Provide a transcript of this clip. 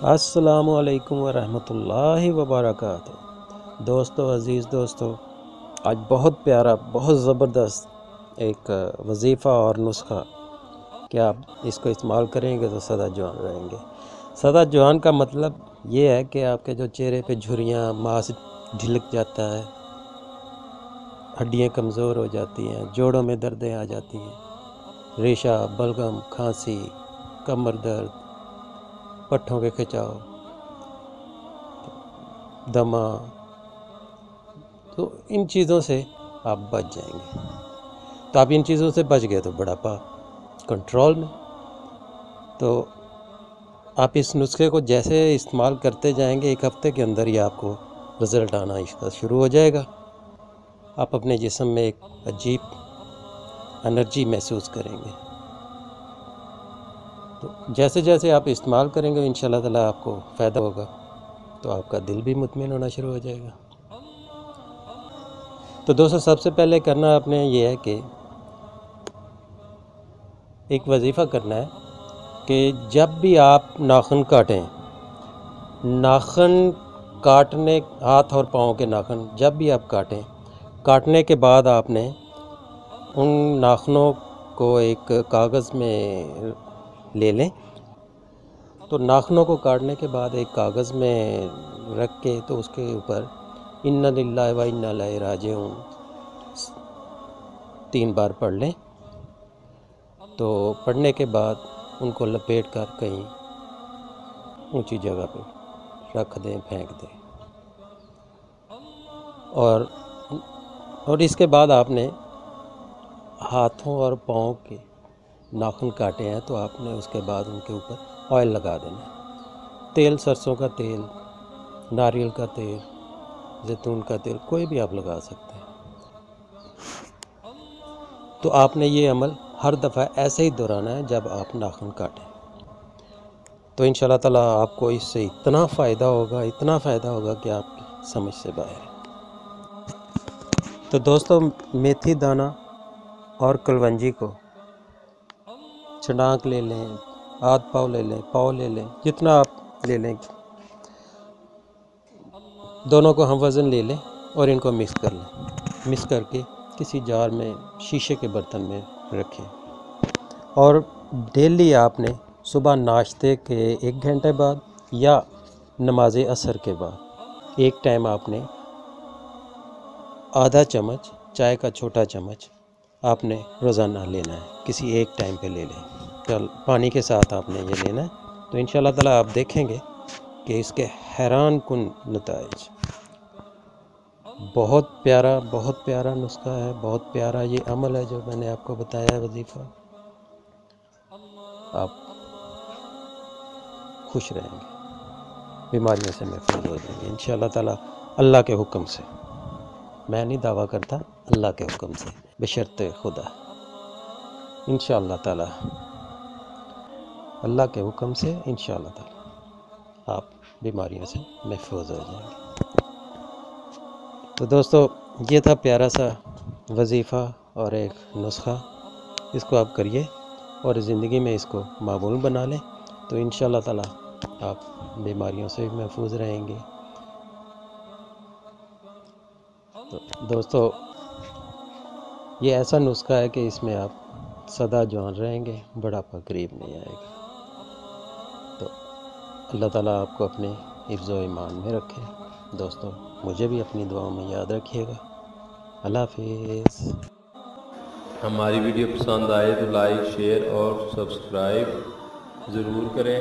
السلام علیکم ورحمۃ اللہ وبرکاتہ۔ دوستو، عزیز دوستو، آج بہت پیارا، بہت زبردست ایک وظیفہ اور نسخہ کہ آپ اس کو استعمال کریں گے تو سدا جوان رہیں گے۔ سدا جوان کا مطلب یہ ہے کہ آپ کے جو چہرے پہ جھریاں، ماس ڈھلک جاتا ہے، ہڈیاں کمزور ہو جاتی ہیں، جوڑوں میں دردیں آ جاتی ہیں، ریشہ، بلغم، کھانسی، کمر درد، پٹھوں کے کھچاؤ، دمہ، تو ان چیزوں سے آپ بچ جائیں گے۔ تو آپ ان چیزوں سے بچ گئے تو بڑھاپا کنٹرول میں۔ تو آپ اس نسخے کو جیسے استعمال کرتے جائیں گے، ایک ہفتے کے اندر ہی آپ کو رزلٹ آنا اس کا شروع ہو جائے گا۔ آپ اپنے جسم میں ایک عجیب انرجی محسوس کریں گے۔ تو جیسے جیسے آپ استعمال کریں گے انشاءاللہ تعالیٰ آپ کو فائدہ ہوگا، تو آپ کا دل بھی مطمئن ہونا شروع ہو جائے گا۔ تو دوستو، سب سے پہلے کرنا آپ نے یہ ہے کہ ایک وظیفہ کرنا ہے کہ جب بھی آپ ناخن کاٹیں، ناخن کاٹنے، ہاتھ اور پاؤں کے ناخن جب بھی آپ کاٹنے کے بعد آپ نے ان ناخنوں کو ایک کاغذ میں لے لیں۔ تو ناخنوں کو کاٹنے کے بعد ایک کاغذ میں رکھ کے تو اس کے اوپر اِنَّ لِلَّهِ وَإِنَّا إِلَيْهِ رَاجِعُونَ 3 بار پڑھ لیں۔ تو پڑھنے کے بعد ان کو لپیٹ کر کہیں اونچی جگہ پہ رکھ دیں، پھینک دیں۔ اور اس کے بعد آپ نے ہاتھوں اور پاؤں کے ناخن کاٹے ہیں تو آپ نے اس کے بعد ان کے اوپر آئل لگا دینا ہے۔ تیل، سرسوں کا تیل، ناریل کا تیل، زیتون کا تیل، کوئی بھی آپ لگا سکتے ہیں۔ تو آپ نے یہ عمل ہر دفعہ ایسے ہی دہرانا ہے جب آپ ناخن کاٹیں۔ تو انشاءاللہ تعالیٰ آپ کو اس سے اتنا فائدہ ہوگا کہ آپ کی سمجھ سے باہر ہے۔ تو دوستو، میتھی دانہ اور کلونجی کو چھڑانک لے لیں، آدھ پاؤ لے لیں، پاؤ لے لیں، جتنا آپ لے لیں، دونوں کو ہم وزن لے لیں اور ان کو مکس کر لیں۔ مکس کر کے کسی جار میں، شیشے کے برتن میں رکھیں۔ اور ڈیلی آپ نے صبح ناشتے کے 1 گھنٹے بعد یا نماز عصر کے بعد ایک ٹائم آپ نے آدھا چمچ، چائے کا چھوٹا چمچ آپ نے روزانہ لینا ہے، کسی ایک ٹائم پہ لے لیں۔ پانی کے ساتھ آپ نے یہ لینا ہے۔ تو انشاءاللہ تعالیٰ آپ دیکھیں گے کہ اس کے حیران کن نتائج۔ بہت پیارا نسخہ ہے، بہت پیارا یہ عمل ہے جو میں نے آپ کو بتایا ہے، وظیفہ۔ آپ خوش رہیں گے، بیماریوں سے محفوظ ہو جائیں گے انشاءاللہ تعالیٰ، اللہ کے حکم سے۔ میں نہیں دعویٰ کرتا، اللہ کے حکم سے، بشرط خدا، انشاءاللہ تعالیٰ، اللہ کے حکم سے انشاءاللہ تعالیٰ آپ بیماریوں سے محفوظ ہو جائیں گے۔ تو دوستو، یہ تھا پیارا سا وظیفہ اور ایک نسخہ۔ اس کو آپ کریے اور زندگی میں اس کو معمول بنا لیں، تو انشاءاللہ تعالیٰ آپ بیماریوں سے محفوظ رہیں گے۔ تو دوستو، یہ ایسا نسخہ ہے کہ اس میں آپ سدا جوان رہیں گے، بڑھاپا قریب نہیں آئے گا۔ تو اللہ تعالیٰ آپ کو اپنے حفظ و ایمان میں رکھے۔ دوستو، مجھے بھی اپنی دعاؤں میں یاد رکھیے گا۔ اللہ حافظ۔ ہماری ویڈیو پسند آئے تو لائک، شیئر اور سبسکرائب ضرور کریں۔